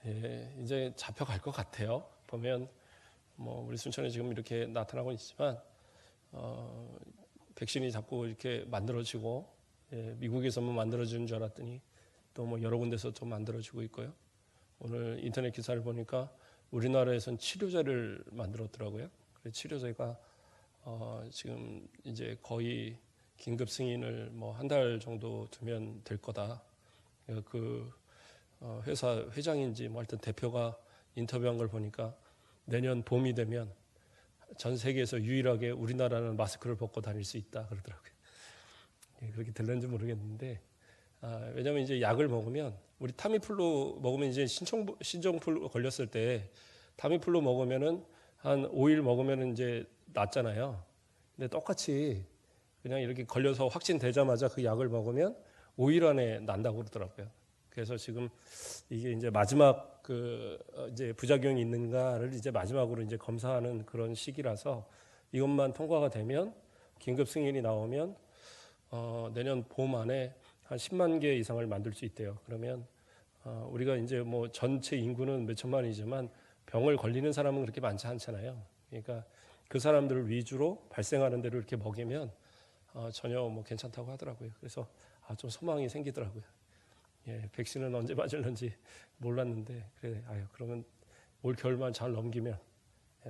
예, 이제 잡혀갈 것 같아요. 보면 뭐 우리 순천에 지금 이렇게 나타나고 있지만 백신이 자꾸 이렇게 만들어지고 미국에서만 만들어지는 줄 알았더니 또 뭐 여러 군데서 또 만들어지고 있고요. 오늘 인터넷 기사를 보니까 우리나라에선 치료제를 만들었더라고요. 그래서 치료제가 지금 이제 거의 긴급 승인을 뭐 한 달 정도 두면 될 거다. 그 회사 회장인지 뭐 하여튼 대표가 인터뷰한 걸 보니까 내년 봄이 되면 전 세계에서 유일하게 우리나라는 마스크를 벗고 다닐 수 있다 그러더라고요. 그렇게 들렸는지 모르겠는데 왜냐하면 이제 약을 먹으면 우리 타미플루 먹으면 이제 신종플루 걸렸을 때 타미플루 먹으면은 한 5일 먹으면은 이제 낫잖아요. 근데 똑같이 그냥 이렇게 걸려서 확진되자마자 그 약을 먹으면 5일 안에 난다고 그러더라고요. 그래서 지금 이게 이제 마지막 이제 부작용이 있는가를 이제 마지막으로 이제 검사하는 그런 시기라서 이것만 통과가 되면 긴급 승인이 나오면 내년 봄 안에 한 10만 개 이상을 만들 수 있대요. 그러면 우리가 이제 뭐 전체 인구는 몇 천만이지만 병을 걸리는 사람은 그렇게 많지 않잖아요. 그러니까 그 사람들을 위주로 발생하는 대로 이렇게 먹이면 전혀 뭐 괜찮다고 하더라고요. 그래서 좀 소망이 생기더라고요. 예, 백신은 언제 맞을는지 몰랐는데 그래, 그러면 올 겨울만 잘 넘기면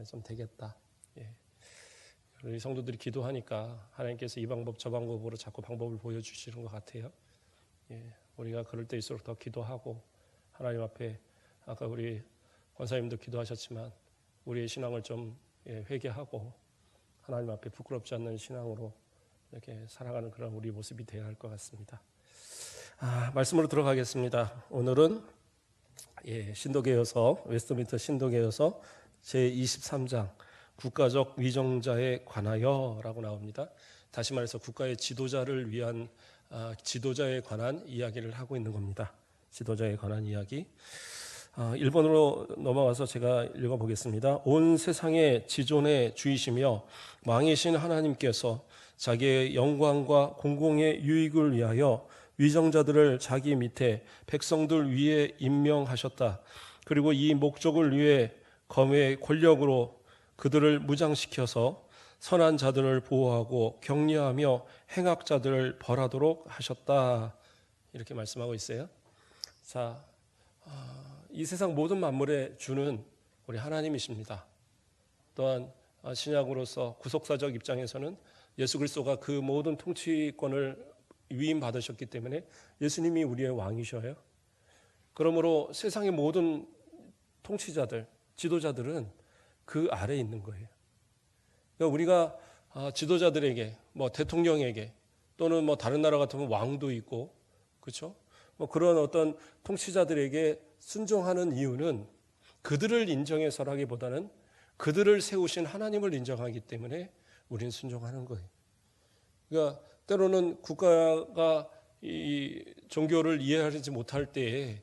좀 되겠다. 예. 우리 성도들이 기도하니까 하나님께서 이 방법 저 방법으로 자꾸 방법을 보여주시는 것 같아요. 예, 우리가 그럴 때일수록 더 기도하고 하나님 앞에 아까 우리 권사님도 기도하셨지만 우리의 신앙을 좀 회개하고 하나님 앞에 부끄럽지 않는 신앙으로 이렇게 살아가는 그런 우리 모습이 되어야 할 것 같습니다. 말씀으로 들어가겠습니다. 오늘은 신도계여서 웨스트민스터 신도계여서 제23장 국가적 위정자에 관하여라고 나옵니다. 다시 말해서 국가의 지도자를 위한 지도자에 관한 이야기를 하고 있는 겁니다. 지도자에 관한 이야기. 1번으로 넘어가서 제가 읽어보겠습니다. 온 세상의 지존의 주이시며 왕이신 하나님께서 자기의 영광과 공공의 유익을 위하여 위정자들을 자기 밑에 백성들 위에 임명하셨다. 그리고 이 목적을 위해 검의 권력으로 그들을 무장시켜서 선한 자들을 보호하고 격려하며 행악자들을 벌하도록 하셨다. 이렇게 말씀하고 있어요. 자, 이 세상 모든 만물의 주는 우리 하나님이십니다. 또한 신약으로서 구속사적 입장에서는 예수 그리스도가 그 모든 통치권을 위임받으셨기 때문에 예수님이 우리의 왕이셔요. 그러므로 세상의 모든 통치자들, 지도자들은 그 아래에 있는 거예요. 그러니까 우리가 지도자들에게, 뭐 대통령에게 또는 뭐 다른 나라 같으면 왕도 있고, 그렇죠? 뭐 그런 어떤 통치자들에게 순종하는 이유는 그들을 인정해서라기보다는 그들을 세우신 하나님을 인정하기 때문에 우리는 순종하는 거예요. 그러니까 때로는 국가가 이 종교를 이해하지 못할 때에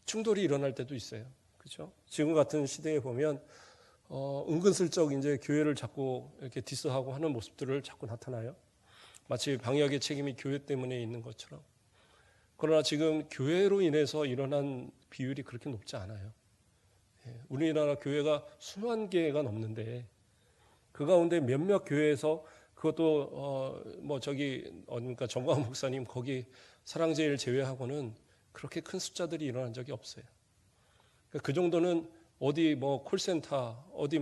충돌이 일어날 때도 있어요. 그렇죠? 지금 같은 시대에 보면 은근슬쩍 이제 교회를 자꾸 이렇게 디스하고 하는 모습들을 자꾸 나타나요. 마치 방역의 책임이 교회 때문에 있는 것처럼. 그러나 지금 교회로 인해서 일어난 비율이 그렇게 높지 않아요. 우리나라 교회가 수만 개가 넘는데 그 가운데 몇몇 교회에서 그것도 그러니까 정광 목사님 거기 사랑제일 제외하고는 그렇게 큰 숫자들이 일어난 적이 없어요. 그 정도는 어디 뭐 콜센터, 어디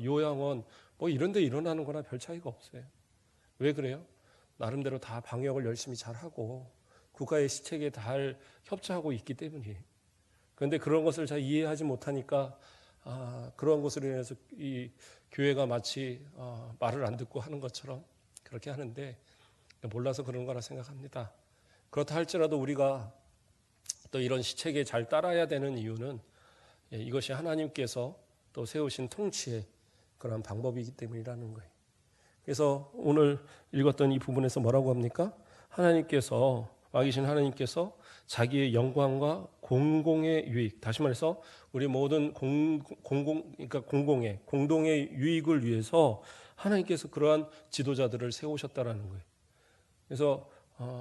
요양원 뭐 이런 데 일어나는 거나 별 차이가 없어요. 왜 그래요? 나름대로 다 방역을 열심히 잘하고 국가의 시책에 잘 협조하고 있기 때문이에요. 그런데 그런 것을 잘 이해하지 못하니까 그런 것으로 인해서 이 교회가 마치 말을 안 듣고 하는 것처럼 그렇게 하는데 몰라서 그런 거라 생각합니다. 그렇다 할지라도 우리가 또 이런 시책에 잘 따라야 되는 이유는 이것이 하나님께서 또 세우신 통치의 그런 방법이기 때문이라는 거예요. 그래서 오늘 읽었던 이 부분에서 뭐라고 합니까? 하나님께서 왕이신 하나님께서 자기의 영광과 공공의 유익, 다시 말해서 우리 모든 그러니까 공동의 유익을 위해서 하나님께서 그러한 지도자들을 세우셨다라는 거예요. 그래서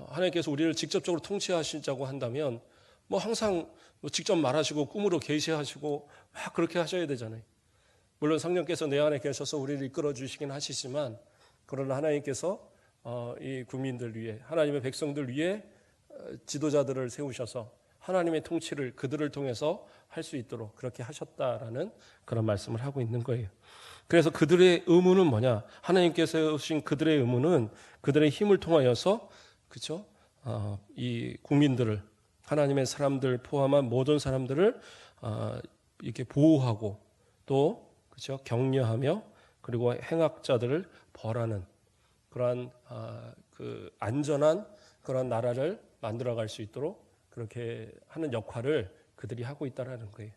하나님께서 우리를 직접적으로 통치하시자고 한다면 뭐 항상 또 직접 말하시고 꿈으로 계시하시고 막 그렇게 하셔야 되잖아요. 물론 성령께서 내 안에 계셔서 우리를 이끌어 주시긴 하시지만, 그러나 하나님께서 이 국민들 위해, 하나님의 백성들 위해 지도자들을 세우셔서 하나님의 통치를 그들을 통해서 할 수 있도록 그렇게 하셨다라는 그런 말씀을 하고 있는 거예요. 그래서 그들의 의무는 뭐냐? 하나님께서 세우신 그들의 의무는 그들의 힘을 통하여서, 그렇죠? 이 국민들을, 하나님의 사람들 포함한 모든 사람들을 이렇게 보호하고 또, 그렇죠? 격려하며, 그리고 행악자들을 벌하는 그러한 그 안전한 그런 나라를 만들어갈 수 있도록 그렇게 하는 역할을 그들이 하고 있다라는 거예요.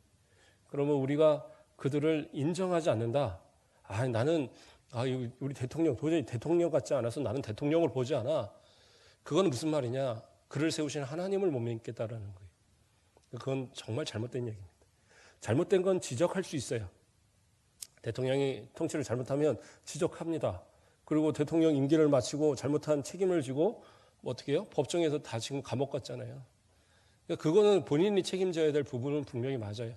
그러면 우리가 그들을 인정하지 않는다. 나는 우리 대통령 도저히 대통령 같지 않아서 나는 대통령을 보지 않아. 그건 무슨 말이냐? 그를 세우신 하나님을 못 믿겠다라는 거예요. 그건 정말 잘못된 얘기입니다. 잘못된 건 지적할 수 있어요. 대통령이 통치를 잘못하면 지적합니다. 그리고 대통령 임기를 마치고 잘못한 책임을 지고 어떻게 해요? 법정에서 다 지금 감옥 갔잖아요. 그거는 본인이 책임져야 될 부분은 분명히 맞아요.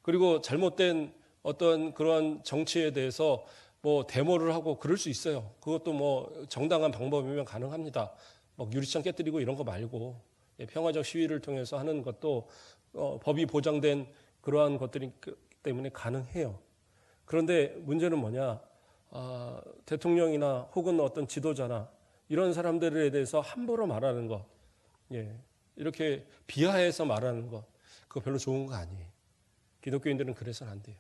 그리고 잘못된 어떤 그런 정치에 대해서 뭐 데모를 하고 그럴 수 있어요. 그것도 뭐 정당한 방법이면 가능합니다. 막 유리창 깨뜨리고 이런 거 말고 평화적 시위를 통해서 하는 것도 법이 보장된 그러한 것들이 때문에 가능해요. 그런데 문제는 뭐냐? 대통령이나 혹은 어떤 지도자나 이런 사람들에 대해서 함부로 말하는 것, 이렇게 비하해서 말하는 것, 그거 별로 좋은 거 아니에요. 기독교인들은 그래서는 안 돼요.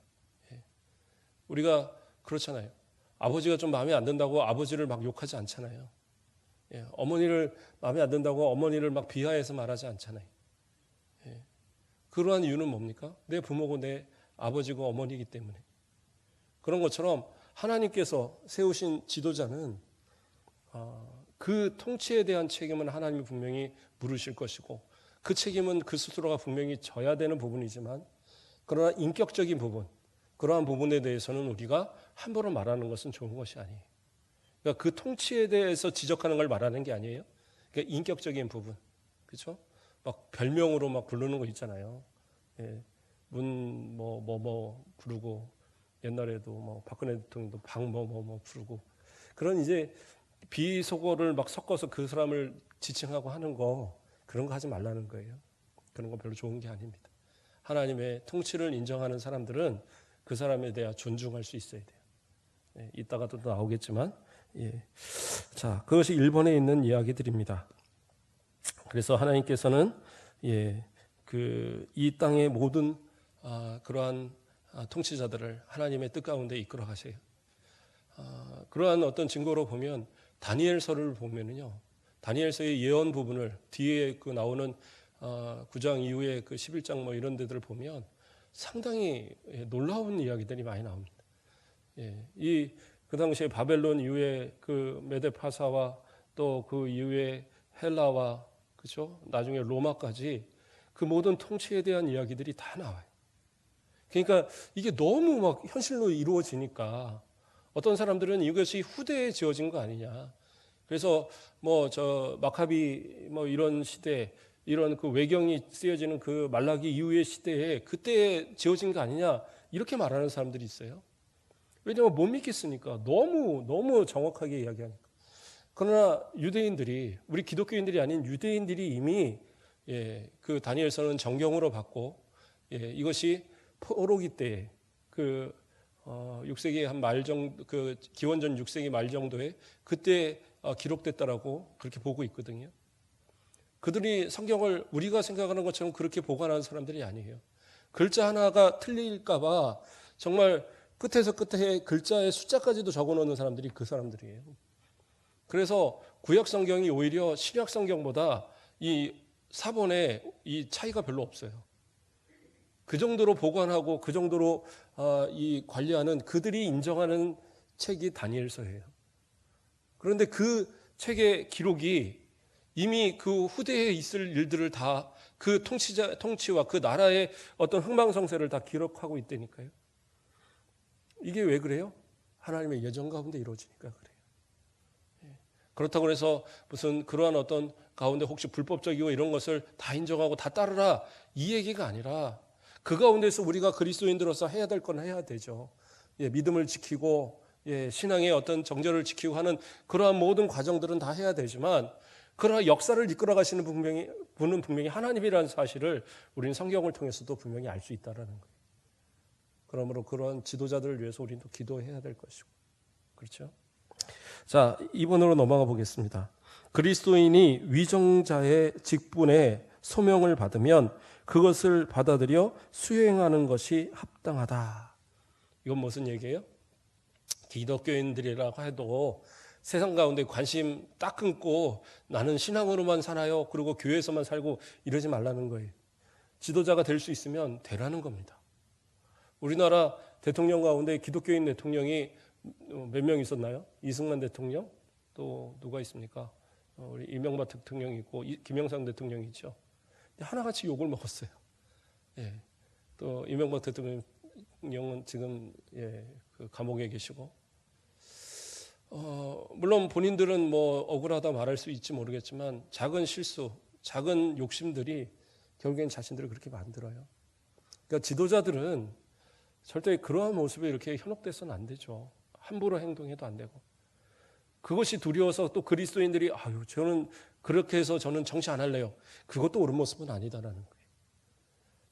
우리가 그렇잖아요. 아버지가 좀 마음에 안 든다고 아버지를 막 욕하지 않잖아요. 어머니를 마음에 안 든다고 어머니를 막 비하해서 말하지 않잖아요. 그러한 이유는 뭡니까? 내 부모고 내 아버지고 어머니이기 때문에. 그런 것처럼 하나님께서 세우신 지도자는 그 통치에 대한 책임은 하나님이 분명히 물으실 것이고, 그 책임은 그 스스로가 분명히 져야 되는 부분이지만, 그러나 인격적인 부분, 그러한 부분에 대해서는 우리가 함부로 말하는 것은 좋은 것이 아니에요. 그러니까 그 통치에 대해서 지적하는 걸 말하는 게 아니에요. 그러니까 인격적인 부분, 그렇죠? 막 별명으로 막 부르는 거 있잖아요. 뭐 부르고, 옛날에도 뭐 박근혜 대통령도 뭐 부르고, 그런 이제 비속어를 막 섞어서 그 사람을 지칭하고 하는 거, 그런 거 하지 말라는 거예요. 그런 거 별로 좋은 게 아닙니다. 하나님의 통치를 인정하는 사람들은 그 사람에 대해 존중할 수 있어야 돼요. 이따가도 또 나오겠지만, 자, 그것이 일본에 있는 이야기들입니다. 그래서 하나님께서는 이 땅의 모든 그러한 통치자들을 하나님의 뜻 가운데 이끌어 가세요. 그러한 어떤 증거로 보면 다니엘서를 보면은요, 다니엘서의 예언 부분을 뒤에 그 나오는 9장 이후에 그 11장 뭐 이런 데들을 보면 상당히 놀라운 이야기들이 많이 나옵니다. 그 당시에 바벨론 이후에 그 메데파사와 또 그 이후에 헬라와, 그렇죠? 나중에 로마까지 그 모든 통치에 대한 이야기들이 다 나와요. 그러니까 이게 너무 막 현실로 이루어지니까 어떤 사람들은 이것이 후대에 지어진 거 아니냐. 그래서 뭐 마카비 뭐 이런 시대, 이런 그 외경이 쓰여지는 그 말라기 이후의 시대에 그때 지어진 거 아니냐, 이렇게 말하는 사람들이 있어요. 왜냐하면 못 믿겠으니까. 너무 정확하게 이야기하니까. 그러나 유대인들이, 우리 기독교인들이 아닌 유대인들이 이미 그 다니엘서는 정경으로 받고, 이것이 포로기 때에 그 6세기 한 말 정도, 그 기원전 6세기 말 정도에 그때 기록됐다라고 그렇게 보고 있거든요. 그들이 성경을 우리가 생각하는 것처럼 그렇게 보관하는 사람들이 아니에요. 글자 하나가 틀릴까봐 정말 끝에서 끝에 글자의 숫자까지도 적어놓는 사람들이 그 사람들이에요. 그래서 구약 성경이 오히려 신약 성경보다 이 사본에 이 차이가 별로 없어요. 그 정도로 보관하고 그 정도로 이 관리하는, 그들이 인정하는 책이 다니엘서예요. 그런데 그 책의 기록이 이미 그 후대에 있을 일들을 다, 그 통치와 그 나라의 어떤 흥망성쇠를 다 기록하고 있다니까요. 이게 왜 그래요? 하나님의 예정 가운데 이루어지니까 그래요. 그렇다고 해서 무슨 그러한 어떤 가운데 혹시 불법적이고 이런 것을 다 인정하고 다 따르라 이 얘기가 아니라 그 가운데서 우리가 그리스도인들로서 해야 될 건 해야 되죠. 믿음을 지키고 신앙의 어떤 정절을 지키고 하는 그러한 모든 과정들은 다 해야 되지만 그러나 역사를 이끌어 가시는 분은 분명히 하나님이라는 사실을 우리는 성경을 통해서도 분명히 알 수 있다라는 거예요. 그러므로 그런 지도자들을 위해서 우리는 또 기도해야 될 것이고, 그렇죠? 자, 2번으로 넘어가 보겠습니다. 그리스도인이 위정자의 직분에 소명을 받으면 그것을 받아들여 수행하는 것이 합당하다. 이건 무슨 얘기예요? 기독교인들이라고 해도 세상 가운데 관심 딱 끊고 나는 신앙으로만 살아요. 그리고 교회에서만 살고 이러지 말라는 거예요. 지도자가 될 수 있으면 되라는 겁니다. 우리나라 대통령 가운데 기독교인 대통령이 몇 명 있었나요? 이승만 대통령? 또 누가 있습니까? 우리 이명박 대통령이 있고 김영삼 대통령이 있죠. 하나같이 욕을 먹었어요. 또 이명박 대통령은 지금 그 감옥에 계시고 물론 본인들은 뭐 억울하다 말할 수 있지 모르겠지만 작은 실수, 작은 욕심들이 결국엔 자신들을 그렇게 만들어요. 그러니까 지도자들은 절대 그러한 모습에 이렇게 현혹돼서는 안 되죠. 함부로 행동해도 안 되고. 그것이 두려워서 또 그리스도인들이 저는 그렇게 해서 저는 정치 안 할래요. 그것도 옳은 모습은 아니다라는 거예요.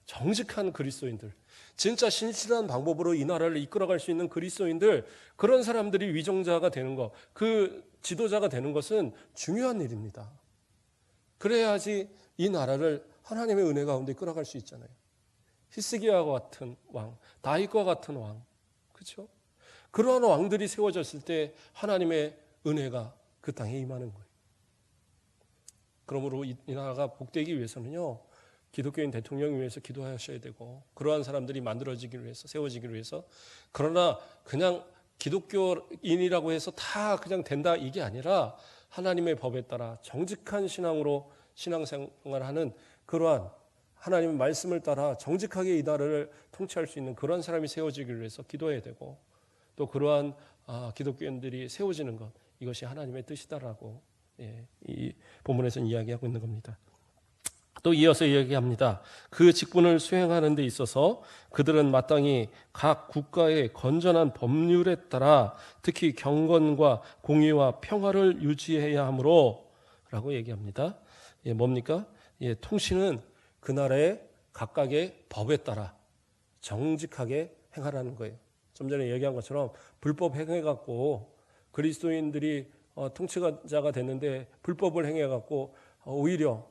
정직한 그리스도인들, 진짜 신실한 방법으로 이 나라를 이끌어갈 수 있는 그리스도인들, 그런 사람들이 위정자가 되는 것, 그 지도자가 되는 것은 중요한 일입니다. 그래야지 이 나라를 하나님의 은혜 가운데 끌어갈 수 있잖아요. 히스기야와 같은 왕, 다윗과 같은 왕, 그렇죠? 그러한 왕들이 세워졌을 때 하나님의 은혜가 그 땅에 임하는 거예요. 그러므로 이 나라가 복되기 위해서는요, 기독교인 대통령을 위해서 기도하셔야 되고, 그러한 사람들이 만들어지기 위해서, 세워지기 위해서. 그러나 그냥 기독교인이라고 해서 다 그냥 된다 이게 아니라 하나님의 법에 따라 정직한 신앙으로 신앙생활하는 그러한 하나님의 말씀을 따라 정직하게 이 나라를 통치할 수 있는 그러한 사람이 세워지기 위해서 기도해야 되고, 또 그러한 기독교인들이 세워지는 것, 이것이 하나님의 뜻이다라고 이 본문에서는 이야기하고 있는 겁니다. 또 이어서 이야기합니다. 그 직분을 수행하는 데 있어서 그들은 마땅히 각 국가의 건전한 법률에 따라 특히 경건과 공의와 평화를 유지해야 하므로 라고 얘기합니다. 뭡니까? 통치는 그 나라의 각각의 법에 따라 정직하게 행하라는 거예요. 좀 전에 얘기한 것처럼 불법 행해갖고 그리스도인들이 통치자가 됐는데 불법을 행해갖고 오히려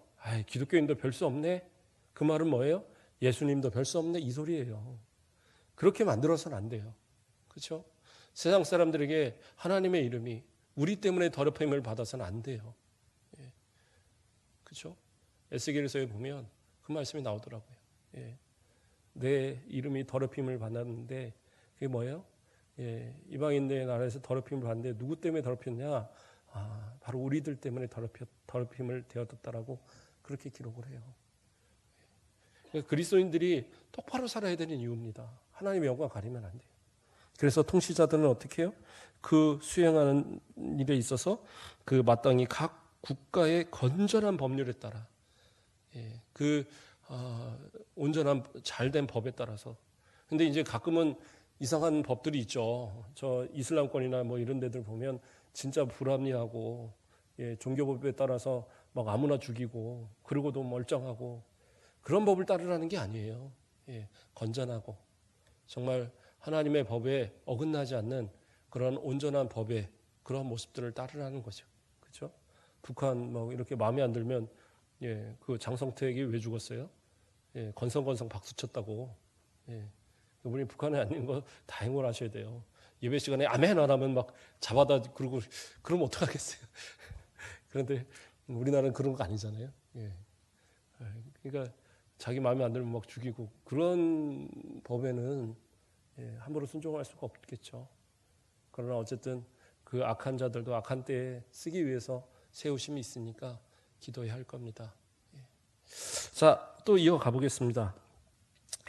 기독교인도 별 수 없네? 그 말은 뭐예요? 예수님도 별 수 없네? 이 소리예요. 그렇게 만들어서는 안 돼요. 그렇죠? 세상 사람들에게 하나님의 이름이 우리 때문에 더럽힘을 받아서는 안 돼요. 그렇죠? 에스겔서에 보면 그 말씀이 나오더라고요. 내 이름이 더럽힘을 받았는데 그게 뭐예요? 이방인의 나라에서 더럽힘을 받는데 누구 때문에 더럽혔냐? 바로 우리들 때문에 더럽힘을 되었다라고 그렇게 기록을 해요. 그리스도인들이 똑바로 살아야 되는 이유입니다. 하나님의 영광 가리면 안 돼요. 그래서 통치자들은 어떻게 해요? 그 수행하는 일에 있어서 그 마땅히 각 국가의 건전한 법률에 따라 그 온전한 잘된 법에 따라서. 근데 이제 가끔은 이상한 법들이 있죠. 저 이슬람권이나 뭐 이런 데들 보면 진짜 불합리하고 종교법에 따라서 막 아무나 죽이고 그러고도 멀쩡하고 그런 법을 따르라는 게 아니에요. 건전하고 정말 하나님의 법에 어긋나지 않는 그런 온전한 법의 그런 모습들을 따르라는 거죠. 그렇죠? 북한 뭐 이렇게 마음에 안 들면 그 장성택이 왜 죽었어요? 건성건성 박수 쳤다고. 우리 북한에 안 있는 거 다 행원하셔야 돼요. 예배 시간에 아멘 안 하면 막 잡아다 그러고 그러면 어떡하겠어요? 그런데 우리나라는 그런 거 아니잖아요. 그러니까 자기 마음에 안 들면 막 죽이고 그런 법에는 함부로 순종할 수가 없겠죠. 그러나 어쨌든 그 악한 자들도 악한 때에 쓰기 위해서 세우심이 있으니까 기도해야 할 겁니다. 자, 또 이어가 보겠습니다.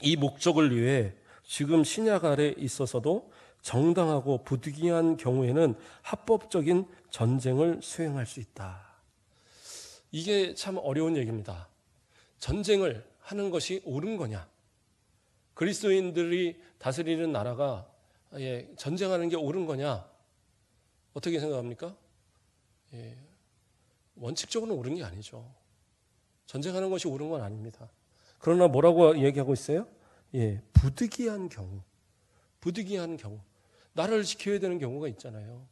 이 목적을 위해 지금 신약 아래 있어서도 정당하고 부득이한 경우에는 합법적인 전쟁을 수행할 수 있다. 이게 참 어려운 얘기입니다. 전쟁을 하는 것이 옳은 거냐? 그리스도인들이 다스리는 나라가 전쟁하는 게 옳은 거냐? 어떻게 생각합니까? 원칙적으로는 옳은 게 아니죠. 전쟁하는 것이 옳은 건 아닙니다. 그러나 뭐라고 얘기하고 있어요? 부득이한 경우. 부득이한 경우. 나라를 지켜야 되는 경우가 있잖아요.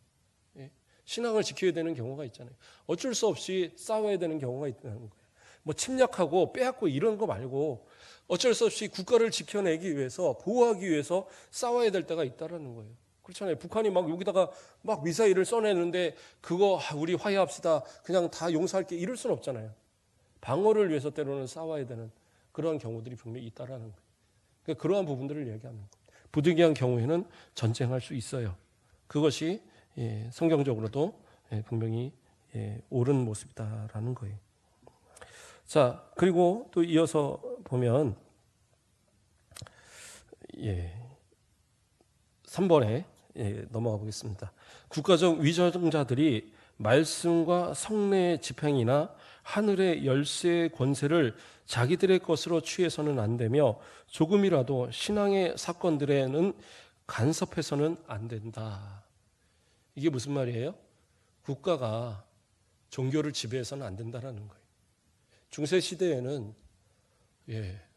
신앙을 지켜야 되는 경우가 있잖아요. 어쩔 수 없이 싸워야 되는 경우가 있다는 거예요. 뭐 침략하고 빼앗고 이런 거 말고 어쩔 수 없이 국가를 지켜내기 위해서, 보호하기 위해서 싸워야 될 때가 있다라는 거예요. 그렇잖아요. 북한이 막 여기다가 막 미사일을 쏘내는데 그거 우리 화해합시다, 그냥 다 용서할게, 이럴 수는 없잖아요. 방어를 위해서 때로는 싸워야 되는 그러한 경우들이 분명히 있다라는 거예요. 그러니까 그러한 부분들을 얘기하는 거예요. 부득이한 경우에는 전쟁할 수 있어요. 그것이 성경적으로도 분명히 옳은 모습이다라는 거예요. 자, 그리고 또 이어서 보면 3번에 넘어가 보겠습니다. 국가적 위정자들이 말씀과 성례의 집행이나 하늘의 열쇠의 권세를 자기들의 것으로 취해서는 안 되며 조금이라도 신앙의 사건들에는 간섭해서는 안 된다. 이게 무슨 말이에요? 국가가 종교를 지배해서는 안 된다는 거예요. 중세 시대에는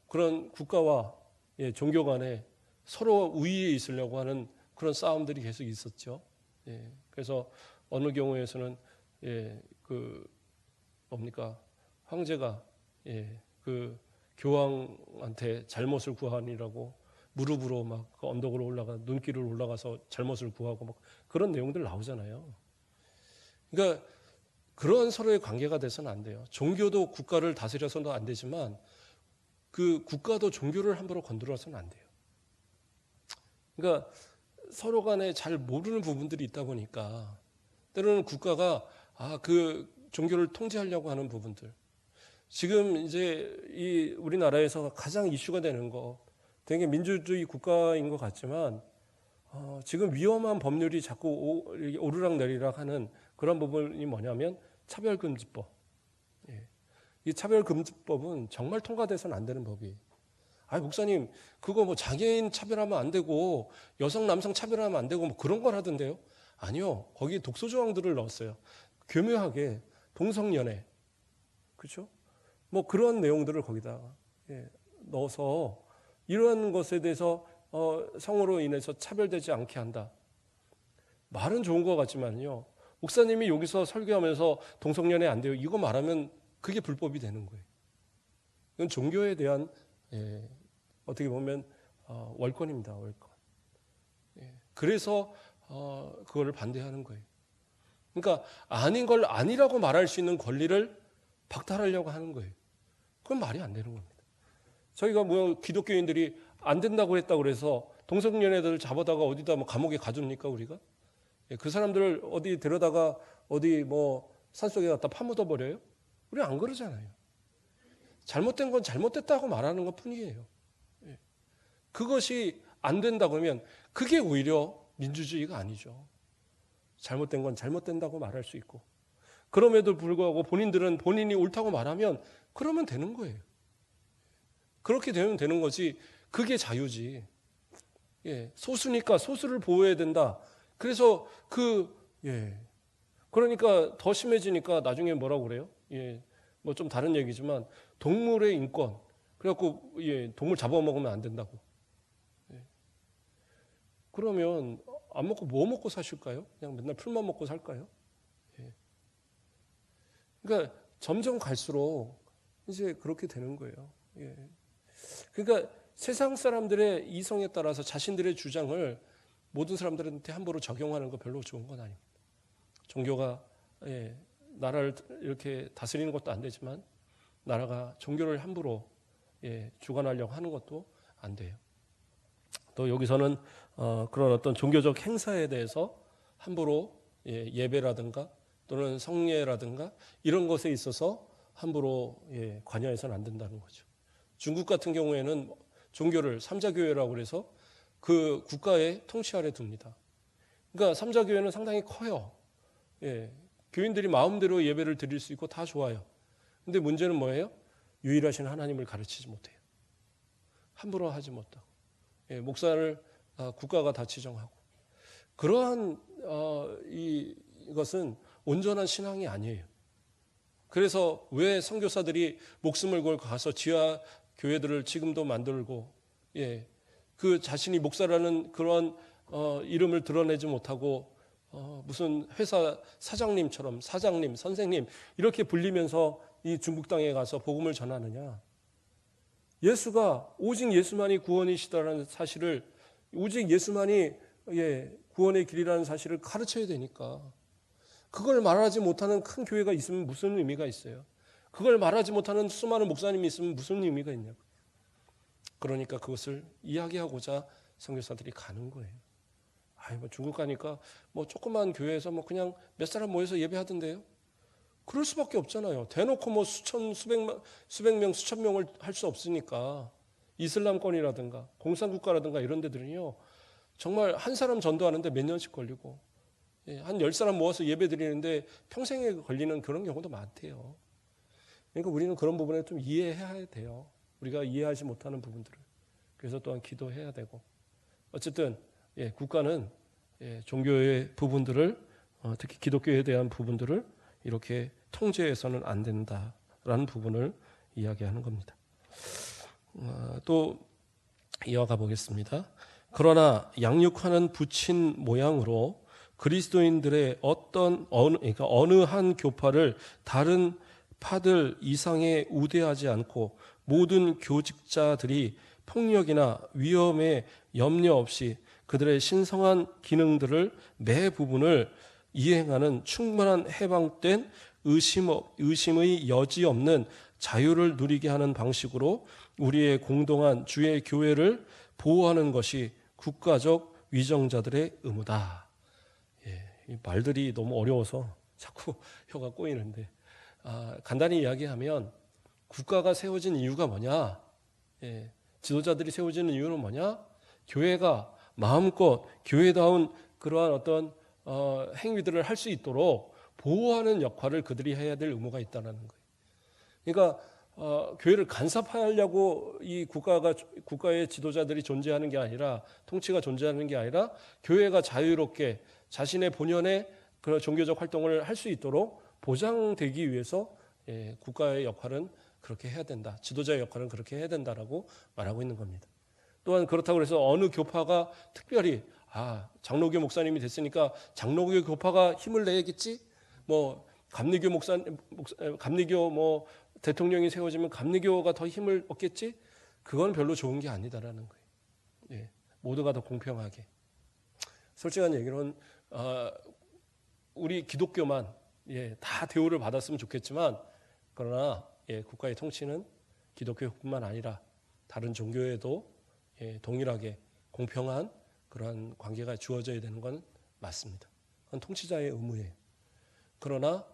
그런 국가와 종교 간에 서로 우위에 있으려고 하는 그런 싸움들이 계속 있었죠. 그래서 어느 경우에서는 황제가 그 교황한테 잘못을 구하니라고 무릎으로 막 언덕으로 올라가 눈길을 올라가서 잘못을 구하고 막 그런 내용들 나오잖아요. 그러니까 그런 서로의 관계가 돼서는 안 돼요. 종교도 국가를 다스려서는 안 되지만 그 국가도 종교를 함부로 건드려서는 안 돼요. 그러니까 서로 간에 잘 모르는 부분들이 있다 보니까 때로는 국가가 그 종교를 통제하려고 하는 부분들. 지금 이제 이 우리나라에서 가장 이슈가 되는 거, 되게 민주주의 국가인 것 같지만 지금 위험한 법률이 자꾸 오르락내리락 하는 그런 부분이 뭐냐면 차별금지법. 이 차별금지법은 정말 통과돼서는 안 되는 법이에요. 목사님, 그거 뭐 장애인 차별하면 안 되고 여성 남성 차별하면 안 되고 뭐 그런 걸 하던데요? 아니요. 거기 독소 조항들을 넣었어요. 교묘하게 동성연애, 그렇죠? 뭐 그런 내용들을 거기다 넣어서 이러한 것에 대해서 성으로 인해서 차별되지 않게 한다. 말은 좋은 것 같지만요. 목사님이 여기서 설교하면서 동성연애 안 돼요, 이거 말하면 그게 불법이 되는 거예요. 이건 종교에 대한 어떻게 보면 월권입니다. 월권. 그래서 그거를 반대하는 거예요. 그러니까 아닌 걸 아니라고 말할 수 있는 권리를 박탈하려고 하는 거예요. 그건 말이 안 되는 겁니다. 저희가 뭐 기독교인들이 안 된다고 했다고 그래서 동성연애들을 잡아다가 어디다 뭐 감옥에 가줍니까, 우리가? 그 사람들을 어디 데려다가 어디 뭐 산속에 갖다 파묻어 버려요? 우리 안 그러잖아요. 잘못된 건 잘못됐다고 말하는 것 뿐이에요. 그것이 안 된다고 하면 그게 오히려 민주주의가 아니죠. 잘못된 건 잘못된다고 말할 수 있고, 그럼에도 불구하고 본인들은 본인이 옳다고 말하면 그러면 되는 거예요. 그렇게 되면 되는 거지, 그게 자유지. 소수니까 소수를 보호해야 된다. 그래서 그러니까 더 심해지니까 나중에 뭐라고 그래요? 뭐 좀 다른 얘기지만 동물의 인권, 그래갖고 동물 잡아먹으면 안 된다고. 그러면 안 먹고 뭐 먹고 사실까요? 그냥 맨날 풀만 먹고 살까요? 그러니까 점점 갈수록 이제 그렇게 되는 거예요. 그러니까 세상 사람들의 이성에 따라서 자신들의 주장을 모든 사람들한테 함부로 적용하는 거 별로 좋은 건 아닙니다. 종교가 나라를 이렇게 다스리는 것도 안 되지만 나라가 종교를 함부로 주관하려고 하는 것도 안 돼요. 또 여기서는 그런 어떤 종교적 행사에 대해서 함부로 예배라든가 또는 성례라든가 이런 것에 있어서 함부로 관여해서는 안 된다는 거죠. 중국 같은 경우에는 종교를 삼자교회라고 그래서 그 국가의 통치 아래 둡니다. 그러니까 삼자교회는 상당히 커요. 예, 교인들이 마음대로 예배를 드릴 수 있고 다 좋아요. 근데 문제는 뭐예요? 유일하신 하나님을 가르치지 못해요. 함부로 하지 못하고. 예, 목사를 국가가 다 지정하고. 그러한 이것은 온전한 신앙이 아니에요. 그래서 왜 선교사들이 목숨을 걸고 가서 지하 교회들을 지금도 만들고, 예, 그 자신이 목사라는 그런 이름을 드러내지 못하고 무슨 회사 사장님처럼 사장님, 선생님 이렇게 불리면서 이 중국 땅에 가서 복음을 전하느냐? 예수가 오직 예수만이 구원이시다라는 사실을, 오직 예수만이 구원의 길이라는 사실을 가르쳐야 되니까. 그걸 말하지 못하는 큰 교회가 있으면 무슨 의미가 있어요? 그걸 말하지 못하는 수많은 목사님이 있으면 무슨 의미가 있냐고. 그러니까 그것을 이야기하고자 선교사들이 가는 거예요. 뭐 중국 가니까 뭐 조그만 교회에서 뭐 그냥 몇 사람 모여서 예배하던데요. 그럴 수밖에 없잖아요. 대놓고 뭐 수백 명, 수천 명을 할 수 없으니까. 이슬람권이라든가 공산국가라든가 이런 데들은요, 정말 한 사람 전도하는데 몇 년씩 걸리고, 한 10사람 모아서 예배 드리는데 평생에 걸리는 그런 경우도 많대요. 그러니까 우리는 그런 부분에 좀 이해해야 돼요. 우리가 이해하지 못하는 부분들을. 그래서 또한 기도해야 되고. 어쨌든 국가는 종교의 부분들을, 특히 기독교에 대한 부분들을 이렇게 통제해서는 안 된다라는 부분을 이야기하는 겁니다. 또 이어가 보겠습니다. 그러나 양육하는 부친 모양으로 그리스도인들의 어느 한 교파를 다른 파들 이상에 우대하지 않고 모든 교직자들이 폭력이나 위험에 염려 없이 그들의 신성한 기능들을 매 부분을 이행하는 충분한 해방된 의심의 여지 없는 자유를 누리게 하는 방식으로 우리의 공동한 주의 교회를 보호하는 것이 국가적 위정자들의 의무다. 이 말들이 너무 어려워서 자꾸 혀가 꼬이는데, 간단히 이야기하면 국가가 세워진 이유가 뭐냐? 지도자들이 세워지는 이유는 뭐냐? 교회가 마음껏 교회다운 그러한 어떤 행위들을 할 수 있도록 보호하는 역할을 그들이 해야 될 의무가 있다는 거예요. 그러니까 교회를 간섭하려고 이 국가의 지도자들이 존재하는 게 아니라, 통치가 존재하는 게 아니라, 교회가 자유롭게 자신의 본연의 그런 종교적 활동을 할 수 있도록 보장되기 위해서 국가의 역할은 그렇게 해야 된다. 지도자의 역할은 그렇게 해야 된다라고 말하고 있는 겁니다. 또한 그렇다고 해서 어느 교파가 특별히 장로교 목사님이 됐으니까 장로교 교파가 힘을 내야겠지? 뭐 감리교 뭐 대통령이 세워지면 감리교가 더 힘을 얻겠지? 그건 별로 좋은 게 아니다라는 거예요. 모두가 더 공평하게. 솔직한 얘기는 우리 기독교만 다 대우를 받았으면 좋겠지만, 그러나 국가의 통치는 기독교뿐만 아니라 다른 종교에도 동일하게 공평한 그러한 관계가 주어져야 되는 건 맞습니다. 그건 통치자의 의무예요. 그러나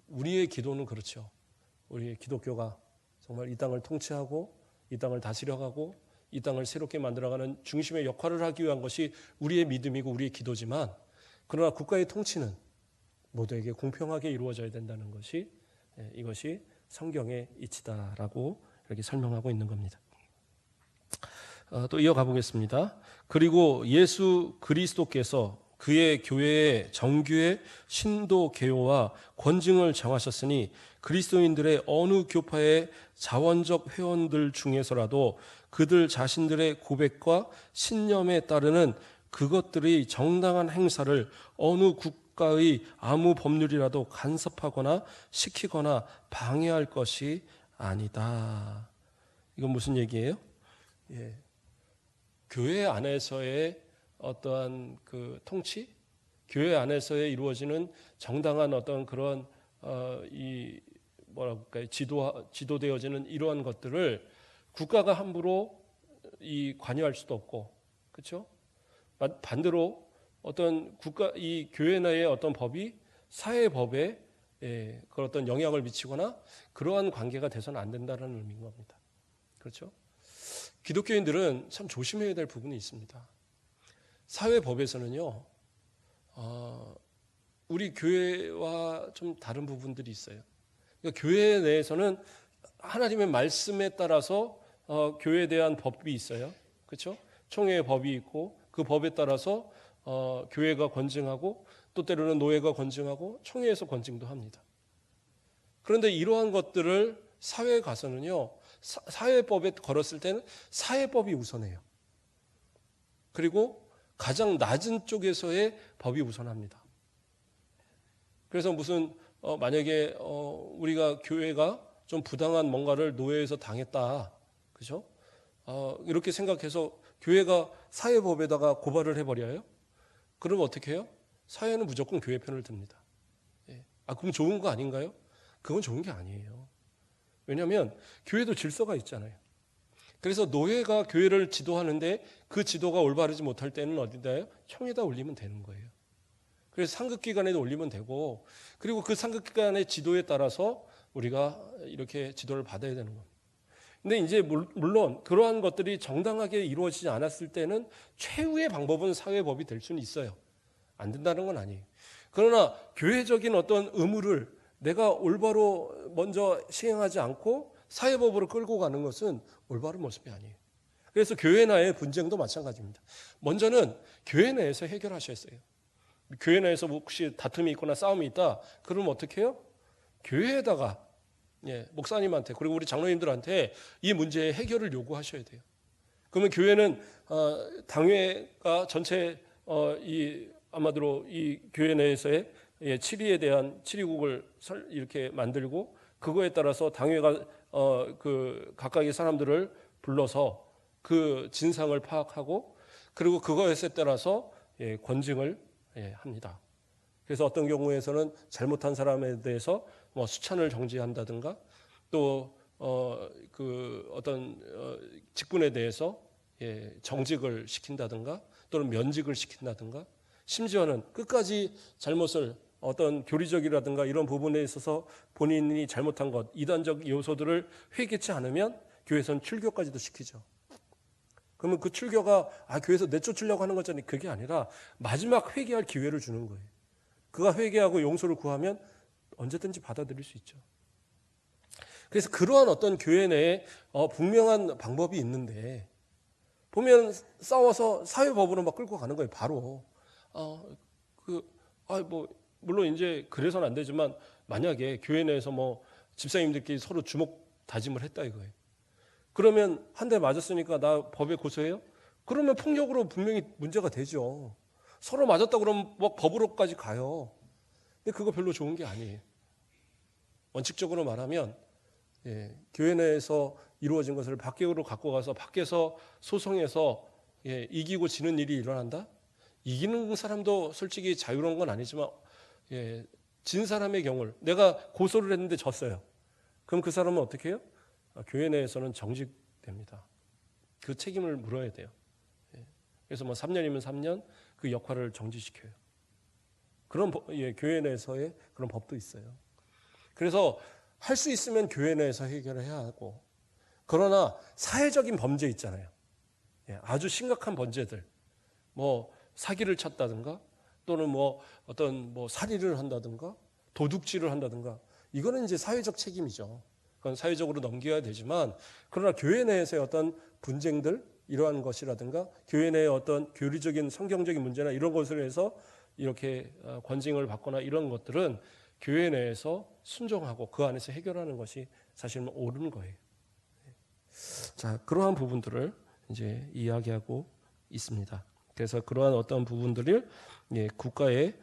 우리의 기도는 그렇죠. 우리 기독교가 정말 이 땅을 통치하고 이 땅을 다스려가고 이 땅을 새롭게 만들어가는 중심의 역할을 하기 위한 것이 우리의 믿음이고 우리의 기도지만, 그러나 국가의 통치는 모두에게 공평하게 이루어져야 된다는 것이, 이것이 성경의 이치다라고 이렇게 설명하고 있는 겁니다. 또 이어가 보겠습니다. 그리고 예수 그리스도께서 그의 교회의 정규의 신도 개요와 권징을 정하셨으니 그리스도인들의 어느 교파의 자원적 회원들 중에서라도 그들 자신들의 고백과 신념에 따르는 그것들의 정당한 행사를 어느 국가의 아무 법률이라도 간섭하거나 시키거나 방해할 것이 아니다. 이건 무슨 얘기예요? 교회 안에서의 어떠한 그 통치, 교회 안에서의 이루어지는 정당한 어떤 그런 지도되어지는 이러한 것들을 국가가 함부로 관여할 수도 없고, 그렇죠? 반대로 어떤 이 교회 내의 어떤 법이 사회 법에 그런 어떤 영향을 미치거나 그러한 관계가 돼서는 안 된다는 의미인 겁니다. 그렇죠? 기독교인들은 참 조심해야 될 부분이 있습니다. 사회법에서는요, 우리 교회와 좀 다른 부분들이 있어요. 그러니까 교회 내에서는 하나님의 말씀에 따라서 교회에 대한 법이 있어요. 그렇죠? 총회의 법이 있고 그 법에 따라서 교회가 권증하고 또 때로는 노예가 권증하고 총회에서 권증도 합니다. 그런데 이러한 것들을 사회에 가서는요, 사회법에 걸었을 때는 사회법이 우선해요. 그리고 가장 낮은 쪽에서의 법이 우선합니다. 그래서 무슨 만약에 우리가 교회가 좀 부당한 뭔가를 노예에서 당했다, 그죠? 이렇게 생각해서 교회가 사회법에다가 고발을 해버려요. 그러면 어떻게 해요? 사회는 무조건 교회 편을 듭니다. 예. 그럼 좋은 거 아닌가요? 그건 좋은 게 아니에요. 왜냐하면 교회도 질서가 있잖아요. 그래서 노예가 교회를 지도하는데 그 지도가 올바르지 못할 때는 어디다요? 총회에다 올리면 되는 거예요. 그래서 상급기관에도 올리면 되고, 그리고 그 상급기관의 지도에 따라서 우리가 이렇게 지도를 받아야 되는 겁니다. 근데 이제 물론 그러한 것들이 정당하게 이루어지지 않았을 때는 최후의 방법은 사회법이 될 수는 있어요. 안 된다는 건 아니에요. 그러나 교회적인 어떤 의무를 내가 올바로 먼저 시행하지 않고 사회법으로 끌고 가는 것은 올바른 모습이 아니에요. 그래서 교회 내의 분쟁도 마찬가지입니다. 먼저는 교회 내에서 해결하셨어요. 교회 내에서 혹시 다툼이 있거나 싸움이 있다, 그러면 어떻게 해요? 교회에다가 목사님한테 그리고 우리 장로님들한테 이 문제의 해결을 요구하셔야 돼요. 그러면 교회는 당회가 전체 아마도 이 교회 내에서의 치리에 대한 치리국을 이렇게 만들고 그거에 따라서 당회가 그 각각의 사람들을 불러서 그 진상을 파악하고 그리고 그거에 따라서 권징을 합니다. 그래서 어떤 경우에서는 잘못한 사람에 대해서 뭐 수찬을 정지한다든가 또 그 어떤 직분에 대해서 정직을 시킨다든가 또는 면직을 시킨다든가 심지어는 끝까지 잘못을 어떤 교리적이라든가 이런 부분에 있어서 본인이 잘못한 것, 이단적 요소들을 회개치 않으면 교회에서는 출교까지도 시키죠. 그러면 그 출교가 교회에서 내쫓으려고 하는 거잖아요. 그게 아니라 마지막 회개할 기회를 주는 거예요. 그가 회개하고 용서를 구하면 언제든지 받아들일 수 있죠. 그래서 그러한 어떤 교회 내에 분명한 방법이 있는데 보면 싸워서 사회법으로 막 끌고 가는 거예요. 바로 물론 이제 그래서는 안 되지만 만약에 교회 내에서 뭐 집사님들끼리 서로 주먹 다짐을 했다 이거예요. 그러면 한 대 맞았으니까 나 법에 고소해요? 그러면 폭력으로 분명히 문제가 되죠. 서로 맞았다 그러면 뭐 법으로까지 가요. 근데 그거 별로 좋은 게 아니에요. 원칙적으로 말하면 교회 내에서 이루어진 것을 밖으로 갖고 가서 밖에서 소송해서 이기고 지는 일이 일어난다? 이기는 사람도 솔직히 자유로운 건 아니지만 진 사람의 경우를 내가 고소를 했는데 졌어요. 그럼 그 사람은 어떻게 해요? 교회 내에서는 정직됩니다. 그 책임을 물어야 돼요. 그래서 뭐 3년이면 3년 그 역할을 정지시켜요. 그런 교회 내에서의 그런 법도 있어요. 그래서 할 수 있으면 교회 내에서 해결을 해야 하고, 그러나 사회적인 범죄 있잖아요. 아주 심각한 범죄들, 뭐 사기를 쳤다든가 또는 뭐 어떤 뭐 살인을 한다든가 도둑질을 한다든가 이거는 이제 사회적 책임이죠. 그건 사회적으로 넘겨야 되지만 그러나 교회 내에서의 어떤 분쟁들 이러한 것이라든가 교회 내의 어떤 교리적인 성경적인 문제나 이런 것을 해서 이렇게 권징을 받거나 이런 것들은 교회 내에서 순종하고 그 안에서 해결하는 것이 사실은 옳은 거예요. 자, 그러한 부분들을 이제 이야기하고 있습니다. 그래서 그러한 어떤 부분들을 국가의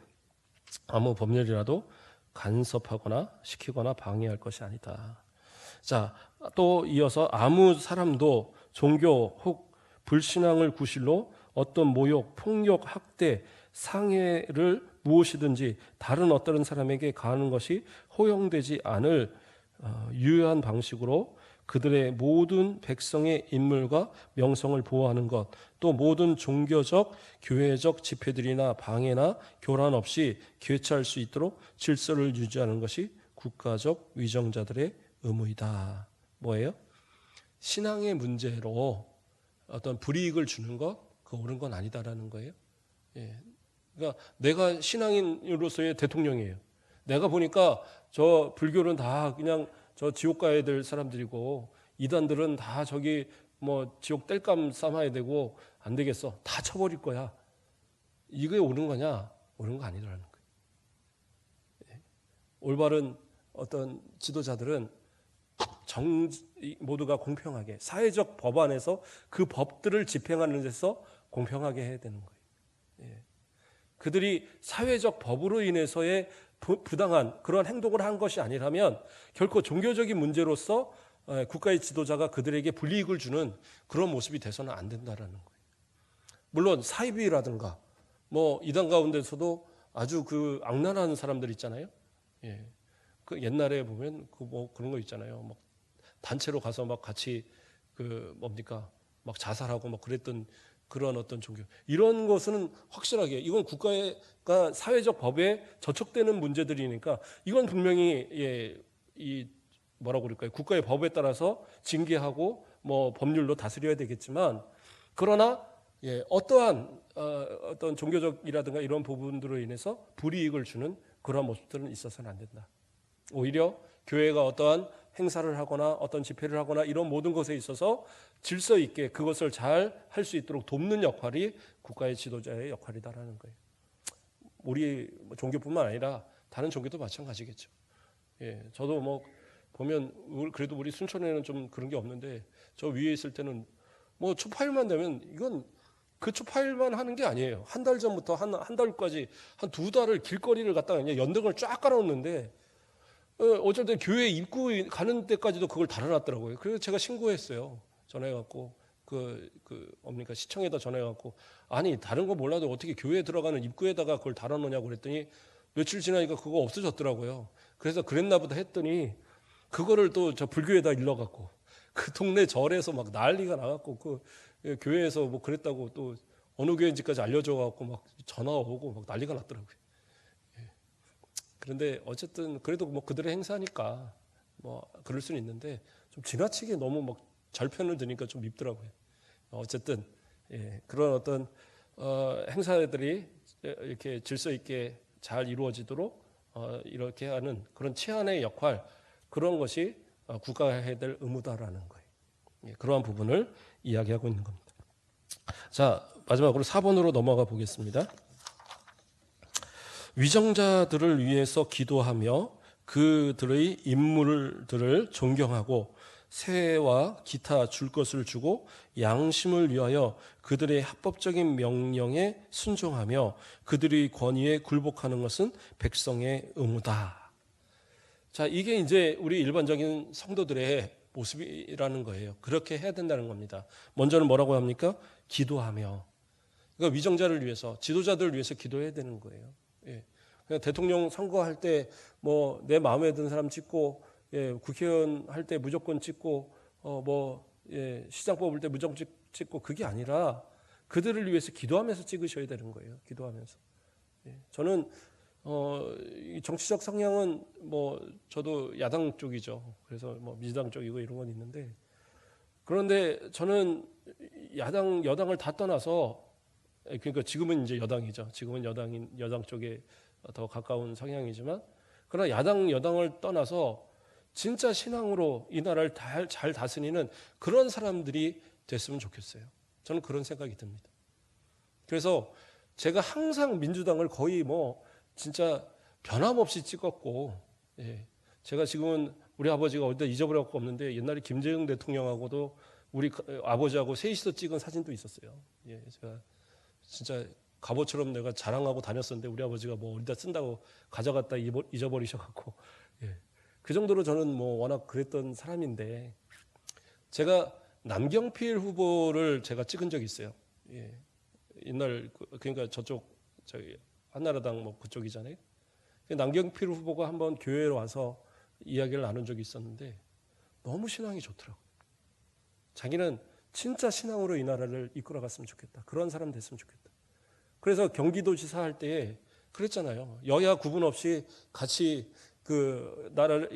아무 법률이라도 간섭하거나 시키거나 방해할 것이 아니다. 자, 또 이어서 아무 사람도 종교 혹 불신앙을 구실로 어떤 모욕, 폭력, 학대, 상해를 무엇이든지 다른 어떤 사람에게 가하는 것이 허용되지 않을 유효한 방식으로 그들의 모든 백성의 인물과 명성을 보호하는 것, 또 모든 종교적, 교회적 집회들이나 방해나 교란 없이 개최할 수 있도록 질서를 유지하는 것이 국가적 위정자들의 의무이다. 뭐예요? 신앙의 문제로 어떤 불이익을 주는 것, 그거 옳은 건 아니다라는 거예요. 예. 그러니까 내가 신앙인으로서의 대통령이에요. 내가 보니까 저 불교는 다 그냥 저 지옥 가야 될 사람들이고 이단들은 다 저기 뭐 지옥 땔감 삼아야 되고 안 되겠어. 다 쳐버릴 거야. 이게 옳은 거냐? 옳은 거 아니라는 거예요. 예. 올바른 어떤 지도자들은 모두가 공평하게 사회적 법안에서 그 법들을 집행하는 데서 공평하게 해야 되는 거예요. 예. 그들이 사회적 법으로 인해서의 부당한 그런 행동을 한 것이 아니라면 결코 종교적인 문제로서 국가의 지도자가 그들에게 불이익을 주는 그런 모습이 돼서는 안 된다라는 거예요. 물론 사이비라든가 뭐 이단 가운데서도 아주 그 악랄한 사람들 있잖아요. 예. 그 옛날에 보면 그 뭐 그런 거 있잖아요. 막 단체로 가서 막 같이 그 뭡니까 막 자살하고 막 그랬던 그런 어떤 종교 이런 것은 확실하게 이건 국가가 사회적 법에 저촉되는 문제들이니까 이건 분명히 이 뭐라고 그럴까요? 국가의 법에 따라서 징계하고 뭐 법률로 다스려야 되겠지만 그러나 어떠한 어떤 종교적이라든가 이런 부분들로 인해서 불이익을 주는 그런 모습들은 있어서는 안 된다. 오히려 교회가 어떠한 행사를 하거나 어떤 집회를 하거나 이런 모든 것에 있어서 질서 있게 그것을 잘 할 수 있도록 돕는 역할이 국가의 지도자의 역할이다라는 거예요. 우리 종교뿐만 아니라 다른 종교도 마찬가지겠죠. 예, 저도 뭐 보면 그래도 우리 순천에는 좀 그런 게 없는데 저 위에 있을 때는 뭐 초파일만 되면 이건 그 초파일만 하는 게 아니에요. 한 달 전부터 한 달까지 한 2달을 길거리를 갖다가 그냥 연등을 쫙 깔아놓는데 어쩔 때 교회 입구 가는 데까지도 그걸 달아놨더라고요. 그래서 제가 신고했어요. 전화해갖고 뭡니까 시청에다 전화해갖고 아니 다른 거 몰라도 어떻게 교회에 들어가는 입구에다가 그걸 달아놓냐고 그랬더니 며칠 지나니까 그거 없어졌더라고요. 그래서 그랬나 보다 했더니 그거를 또 저 불교에다 일러갖고 그 동네 절에서 막 난리가 나갖고 그 교회에서 뭐 그랬다고 또 어느 교회인지까지 알려줘갖고 막 전화 오고 막 난리가 났더라고요. 그런데 어쨌든 그래도 뭐 그들의 행사니까 뭐 그럴 수는 있는데 좀 지나치게 너무 막 절편을 드니까 좀 밉더라고요. 어쨌든 그런 어떤 행사들이 이렇게 질서 있게 잘 이루어지도록 이렇게 하는 그런 치안의 역할 그런 것이 국가가 해야 될 의무다라는 거예요. 그러한 부분을 이야기하고 있는 겁니다. 자, 마지막으로 4번으로 넘어가 보겠습니다. 위정자들을 위해서 기도하며 그들의 인물들을 존경하고 세와 기타 줄 것을 주고 양심을 위하여 그들의 합법적인 명령에 순종하며 그들의 권위에 굴복하는 것은 백성의 의무다. 자, 이게 이제 우리 일반적인 성도들의 모습이라는 거예요. 그렇게 해야 된다는 겁니다. 먼저는 뭐라고 합니까? 기도하며. 그러니까 위정자를 위해서, 지도자들을 위해서 기도해야 되는 거예요. 그냥 대통령 선거할 때 뭐 내 마음에 드는 사람 찍고 국회의원 할 때 무조건 찍고 시장 뽑을 때 무조건 찍고 그게 아니라 그들을 위해서 기도하면서 찍으셔야 되는 거예요. 기도하면서. 저는 정치적 성향은 뭐 저도 야당 쪽이죠. 그래서 뭐 민주당 쪽이고 이런 건 있는데 그런데 저는 야당 여당을 다 떠나서 그러니까 지금은 이제 여당이죠. 지금은 여당 쪽에 더 가까운 성향이지만 그러나 야당 여당을 떠나서 진짜 신앙으로 이 나라를 잘 다스리는 그런 사람들이 됐으면 좋겠어요. 저는 그런 생각이 듭니다. 그래서 제가 항상 민주당을 거의 뭐 진짜 변함없이 찍었고 제가 지금은 우리 아버지가 어디다 잊어버릴 거 없는데 옛날에 김대중 대통령하고도 우리 아버지하고 셋이서 찍은 사진도 있었어요. 제가 진짜 갑오처럼 내가 자랑하고 다녔었는데 우리 아버지가 뭐 어디다 쓴다고 가져갔다 잊어버리셔갖고 그 정도로 저는 뭐 워낙 그랬던 사람인데 제가 남경필 후보를 제가 찍은 적이 있어요. 옛날 그러니까 저기 한나라당 뭐 그쪽이잖아요. 남경필 후보가 한번 교회로 와서 이야기를 나눈 적이 있었는데 너무 신앙이 좋더라고요. 자기는 진짜 신앙으로 이 나라를 이끌어갔으면 좋겠다. 그런 사람 됐으면 좋겠다. 그래서 경기도지사 할 때 그랬잖아요. 여야 구분 없이 같이 그 나라를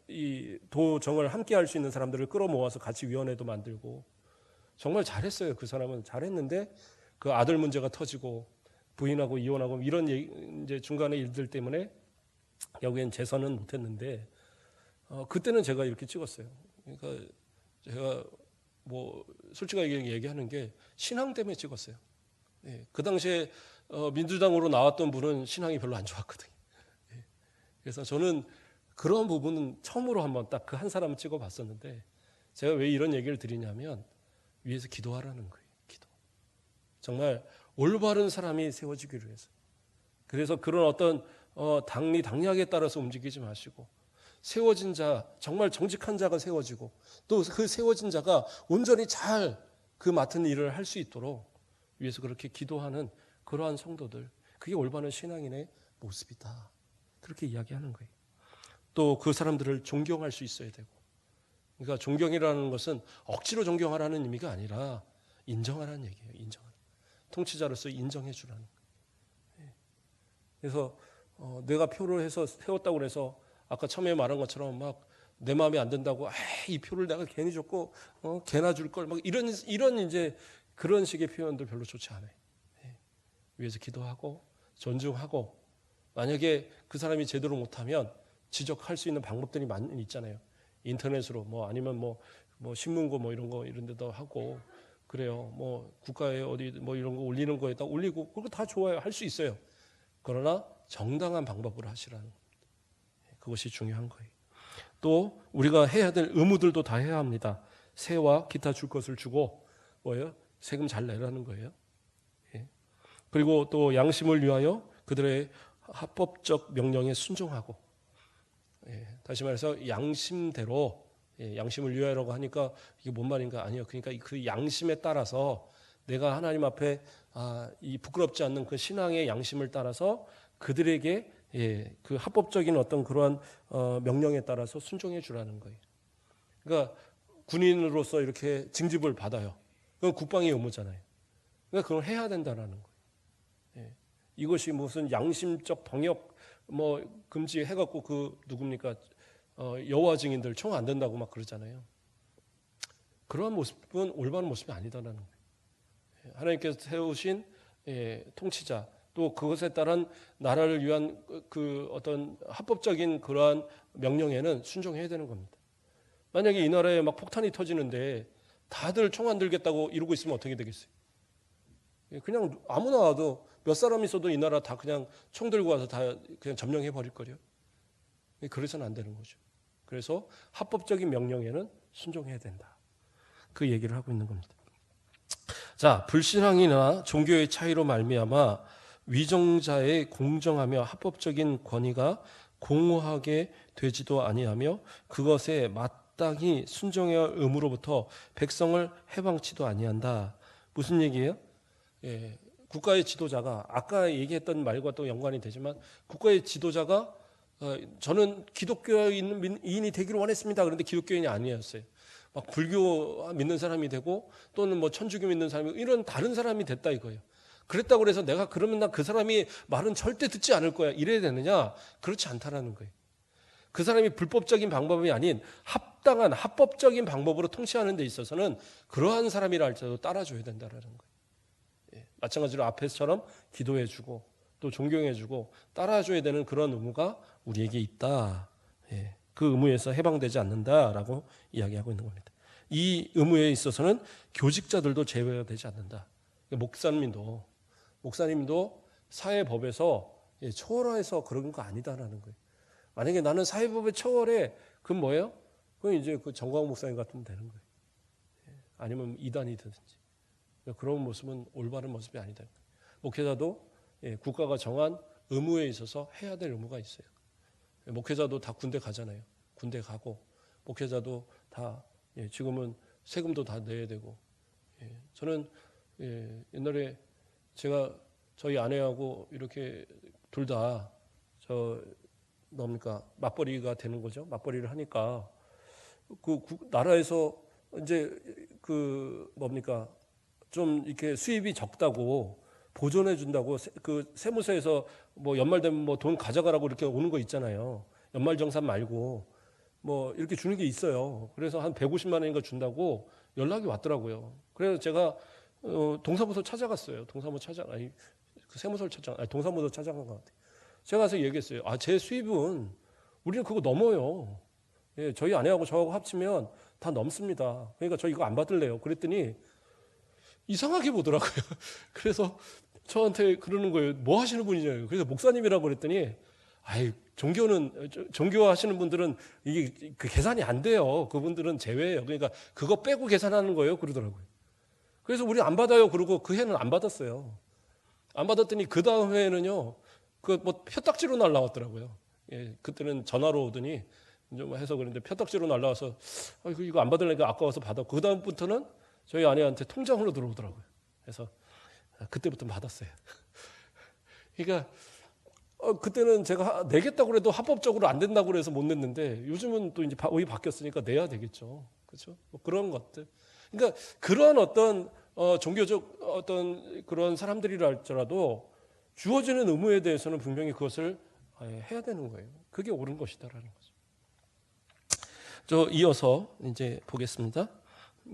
이 도정을 함께 할 수 있는 사람들을 끌어모아서 같이 위원회도 만들고 정말 잘했어요. 그 사람은 잘했는데 그 아들 문제가 터지고 부인하고 이혼하고 이런 이제 중간에 일들 때문에 여기엔 재선은 못했는데 그때는 제가 이렇게 찍었어요. 그러니까 제가 뭐 솔직하게 얘기하는 게 신앙 때문에 찍었어요. 예, 그 당시에 민주당으로 나왔던 분은 신앙이 별로 안 좋았거든요. 예, 그래서 저는 그런 부분은 처음으로 한번 딱 그 한 사람을 찍어봤었는데 제가 왜 이런 얘기를 드리냐면 위에서 기도하라는 거예요. 기도. 정말 올바른 사람이 세워지기를 위해서. 그래서 그런 어떤 당리당략에 따라서 움직이지 마시고 세워진 자, 정말 정직한 자가 세워지고 또 그 세워진 자가 온전히 잘 그 맡은 일을 할 수 있도록 위해서 그렇게 기도하는 그러한 성도들, 그게 올바른 신앙인의 모습이다. 그렇게 이야기하는 거예요. 또 그 사람들을 존경할 수 있어야 되고, 그러니까 존경이라는 것은 억지로 존경하라는 의미가 아니라 인정하라는 얘기예요. 인정하라. 통치자로서 인정해 주라는 거예요. 그래서 내가 표를 해서 세웠다고 해서 아까 처음에 말한 것처럼 막 내 마음에 안 든다고 이 표를 내가 괜히 줬고 걔나 줄 걸 막 이런 이제 그런 식의 표현들 별로 좋지 않아요. 위에서 기도하고 존중하고 만약에 그 사람이 제대로 못하면 지적할 수 있는 방법들이 많이 있잖아요. 인터넷으로 뭐 아니면 뭐 신문고 뭐 이런 거 이런 데도 하고 그래요. 뭐 국가에 어디 뭐 이런 거 올리는 거에다 올리고 그거 다 좋아요. 할 수 있어요. 그러나 정당한 방법으로 하시라는 겁니다. 그것이 중요한 거예요. 또 우리가 해야 될 의무들도 다 해야 합니다. 세와 기타 줄 것을 주고 뭐예요? 세금 잘 내라는 거예요. 그리고 또 양심을 위하여 그들의 합법적 명령에 순종하고, 다시 말해서 양심대로, 양심을 위하여라고 하니까 이게 뭔 말인가? 아니요. 그러니까 그 양심에 따라서 내가 하나님 앞에 이 부끄럽지 않는 그 신앙의 양심을 따라서 그들에게 그 합법적인 어떤 그러한 명령에 따라서 순종해 주라는 거예요. 그러니까 군인으로서 이렇게 징집을 받아요. 그건 국방의 의무잖아요. 그러니까 그걸 해야 된다는 거예요. 이것이 무슨 양심적 병역 뭐 금지해갖고 그 누굽니까 여호와 증인들 총 안 된다고 막 그러잖아요. 그러한 모습은 올바른 모습이 아니다라는 거예요. 하나님께서 세우신 통치자 또 그것에 따른 나라를 위한 그 어떤 합법적인 그러한 명령에는 순종해야 되는 겁니다. 만약에 이 나라에 막 폭탄이 터지는데 다들 총 안 들겠다고 이러고 있으면 어떻게 되겠어요? 그냥 아무나 와도 몇 사람 있어도 이 나라 다 그냥 총 들고 와서 다 그냥 점령해 버릴 거예요. 그래서는 안 되는 거죠. 그래서 합법적인 명령에는 순종해야 된다. 그 얘기를 하고 있는 겁니다. 자, 불신앙이나 종교의 차이로 말미암아 위정자의 공정하며 합법적인 권위가 공허하게 되지도 아니하며 그것에 마땅히 순종해야 할 의무로부터 백성을 해방치도 아니한다. 무슨 얘기예요? 국가의 지도자가 아까 얘기했던 말과 또 연관이 되지만 국가의 지도자가 저는 기독교인이 되기를 원했습니다. 그런데 기독교인이 아니었어요. 막 불교 믿는 사람이 되고 또는 뭐 천주교 믿는 사람이 이런 다른 사람이 됐다 이거예요. 그랬다고 해서 내가 그러면 나 그 사람이 말은 절대 듣지 않을 거야. 이래야 되느냐? 그렇지 않다라는 거예요. 그 사람이 불법적인 방법이 아닌 합당한 합법적인 방법으로 통치하는 데 있어서는 그러한 사람이라 할지라도 따라줘야 된다라는 거예요. 마찬가지로 앞에서처럼 기도해주고 또 존경해주고 따라줘야 되는 그런 의무가 우리에게 있다. 그 의무에서 해방되지 않는다라고 이야기하고 있는 겁니다. 이 의무에 있어서는 교직자들도 제외가 되지 않는다. 목사님도 사회법에서 초월해서 그런 거 아니다라는 거예요. 만약에 나는 사회법에 초월해, 그건 뭐예요? 그건 이제 그 정광 목사님 같으면 되는 거예요. 아니면 이단이든지. 그런 모습은 올바른 모습이 아니다. 목회자도 국가가 정한 의무에 있어서 해야 될 의무가 있어요. 목회자도 다 군대 가잖아요. 군대 가고 목회자도 다 지금은 세금도 다 내야 되고. 저는 옛날에 제가 저희 아내하고 이렇게 둘 다 맞벌이가 되는 거죠. 맞벌이를 하니까 그 나라에서 이제 좀 이렇게 수입이 적다고 보존해 준다고 그 세무서에서 뭐 연말 되면 뭐 돈 가져가라고 이렇게 오는 거 있잖아요. 연말정산 말고 뭐 이렇게 주는 게 있어요. 그래서 한 150만 원인가 준다고 연락이 왔더라고요. 그래서 제가 동사무소 찾아갔어요. 그 세무서를 동사무소 찾아간 것 같아요. 제가 가서 얘기했어요. 제 수입은 우리는 그거 넘어요. 예, 저희 아내하고 저하고 합치면 다 넘습니다. 그러니까 저 이거 안 받을래요. 그랬더니 이상하게 보더라고요. 그래서 저한테 그러는 거예요. 뭐 하시는 분이냐고. 그래서 목사님이라고 그랬더니 종교하시는 분들은 이게 그 계산이 안 돼요. 그분들은 제외예요. 그러니까 그거 빼고 계산하는 거예요. 그러더라고요. 그래서 우리 안 받아요. 그러고 그 해는 안 받았어요. 안 받았더니 그 다음 해에는요. 그 뭐 표딱지로 날라왔더라고요. 예, 그때는 전화로 오더니 좀 해서 그런데 표딱지로 날라와서 이거 안 받으려니까 아까워서 받았고 그 다음부터는 저희 아내한테 통장으로 들어오더라고요. 그래서 그때부터 받았어요. 그러니까 그때는 제가 내겠다고 그래도 합법적으로 안 된다고 그래서 못 냈는데 요즘은 또 이제 법이 바뀌었으니까 내야 되겠죠. 그렇죠? 뭐 그런 것들. 그러니까 그런 어떤 종교적 어떤 그런 사람들이라 할지라도 주어지는 의무에 대해서는 분명히 그것을 해야 되는 거예요. 그게 옳은 것이다라는 거죠. 이어서 이제 보겠습니다.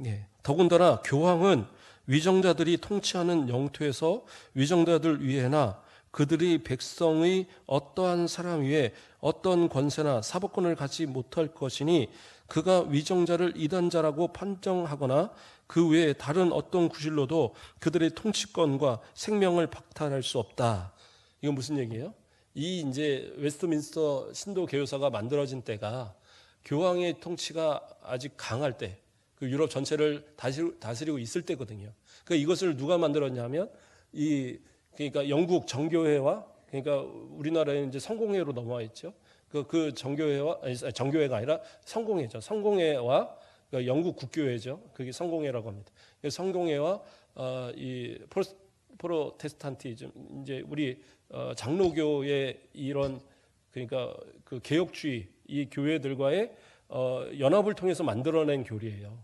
예. 더군다나 교황은 위정자들이 통치하는 영토에서 위정자들 위에나 그들이 백성의 어떠한 사람 위에 어떤 권세나 사법권을 갖지 못할 것이니 그가 위정자를 이단자라고 판정하거나 그 외에 다른 어떤 구실로도 그들의 통치권과 생명을 박탈할 수 없다. 이건 무슨 얘기예요? 이 이제 웨스트민스터 신도 개요사가 만들어진 때가 교황의 통치가 아직 강할 때, 그 유럽 전체를 다스리고 있을 때거든요. 그러니까 이것을 누가 만들었냐면 그러니까 영국 정교회와 그러니까 우리나라에는 이제 성공회로 넘어와 있죠. 그 정교회가 아니라 성공회죠. 성공회와 그러니까 영국 국교회죠. 그게 성공회라고 합니다. 성공회와 이 프로테스탄티즘 이제 우리 장로교의 이런 그러니까 그 개혁주의 이 교회들과의 연합을 통해서 만들어낸 교리예요.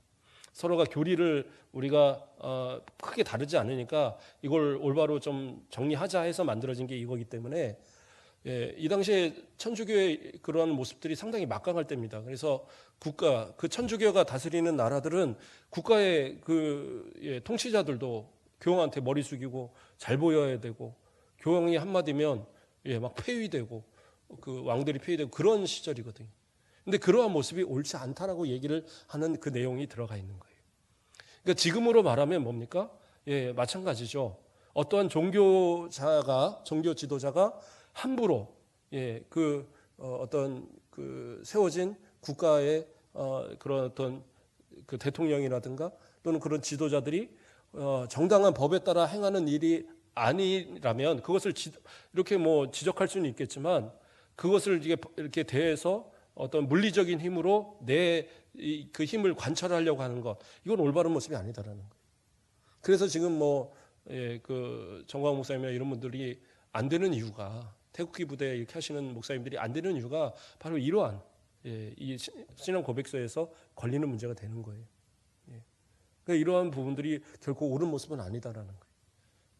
서로가 교리를 우리가 크게 다르지 않으니까 이걸 올바로 좀 정리하자 해서 만들어진 게 이거기 때문에 이 당시에 천주교의 그러한 모습들이 상당히 막강할 때입니다. 그래서 그 천주교가 다스리는 나라들은 국가의 통치자들도 교황한테 머리 숙이고 잘 보여야 되고 교황이 한마디면 막 폐위되고 그 왕들이 폐위되고 그런 시절이거든요. 근데 그러한 모습이 옳지 않다라고 얘기를 하는 그 내용이 들어가 있는 거예요. 그러니까 지금으로 말하면 뭡니까? 마찬가지죠. 어떠한 종교 지도자가 함부로 어떤 그 세워진 국가의 그런 어떤 그 대통령이라든가 또는 그런 지도자들이 정당한 법에 따라 행하는 일이 아니라면 그것을 이렇게 뭐 지적할 수는 있겠지만 그것을 이렇게 대해서 어떤 물리적인 힘으로 그 힘을 관철하려고 하는 것, 이건 올바른 모습이 아니다라는 거예요. 그래서 지금 그 정광 목사님이나 이런 분들이 안 되는 이유가 태극기 부대 이렇게 하시는 목사님들이 안 되는 이유가 바로 이러한 이 신앙 고백서에서 걸리는 문제가 되는 거예요. 그러니까 이러한 부분들이 결코 옳은 모습은 아니다라는 거예요.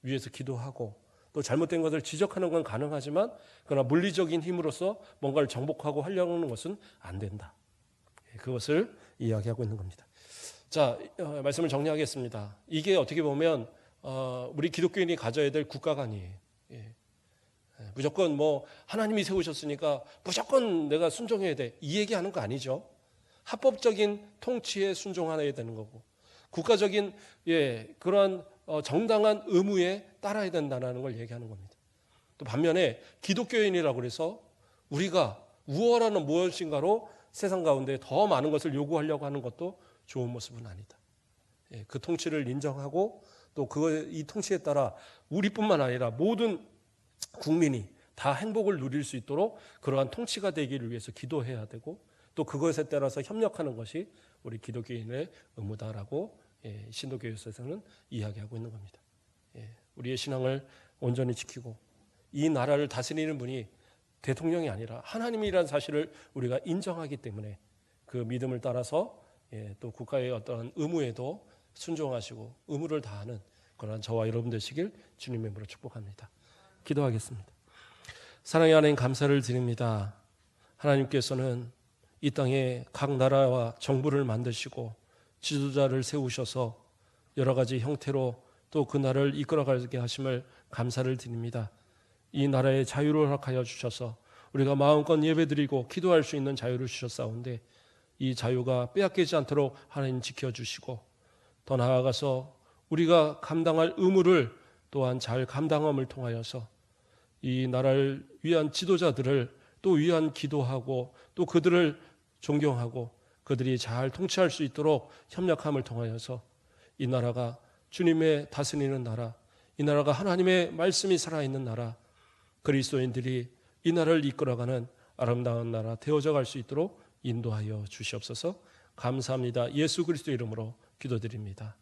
위에서 기도하고 또 잘못된 것을 지적하는 건 가능하지만 그러나 물리적인 힘으로서 뭔가를 정복하고 하려고 하는 것은 안 된다. 그것을 이야기하고 있는 겁니다. 자, 말씀을 정리하겠습니다. 이게 어떻게 보면 우리 기독교인이 가져야 될 국가관이에요. 무조건 뭐 하나님이 세우셨으니까 무조건 내가 순종해야 돼. 이 얘기하는 거 아니죠. 합법적인 통치에 순종해야 되는 거고 국가적인 그러한 정당한 의무에 따라야 된다는 걸 얘기하는 겁니다. 또 반면에 기독교인이라고 해서 우리가 우월한 무엇인가로 세상 가운데 더 많은 것을 요구하려고 하는 것도 좋은 모습은 아니다. 그 통치를 인정하고 또 이 통치에 따라 우리뿐만 아니라 모든 국민이 다 행복을 누릴 수 있도록 그러한 통치가 되기를 위해서 기도해야 되고 또 그것에 따라서 협력하는 것이 우리 기독교인의 의무다라고 신도교에서는 이야기하고 있는 겁니다. 우리의 신앙을 온전히 지키고 이 나라를 다스리는 분이 대통령이 아니라 하나님이라는 사실을 우리가 인정하기 때문에 그 믿음을 따라서 또 국가의 어떤 의무에도 순종하시고 의무를 다하는 그러한 저와 여러분 되시길 주님의 이름으로 축복합니다. 기도하겠습니다. 사랑의 하나님 감사를 드립니다. 하나님께서는 이 땅에 각 나라와 정부를 만드시고 지도자를 세우셔서 여러 가지 형태로 또 그 나라를 이끌어가게 하심을 감사를 드립니다. 이 나라의 자유를 허락하여 주셔서 우리가 마음껏 예배드리고 기도할 수 있는 자유를 주셨사온데 이 자유가 빼앗기지 않도록 하나님 지켜주시고 더 나아가서 우리가 감당할 의무를 또한 잘 감당함을 통하여서 이 나라를 위한 지도자들을 또 위한 기도하고 또 그들을 존경하고 그들이 잘 통치할 수 있도록 협력함을 통하여서 이 나라가 주님의 다스리는 나라, 이 나라가 하나님의 말씀이 살아있는 나라, 그리스도인들이 이 나라를 이끌어가는 아름다운 나라 되어져 갈 수 있도록 인도하여 주시옵소서. 감사합니다. 예수 그리스도 이름으로 기도드립니다.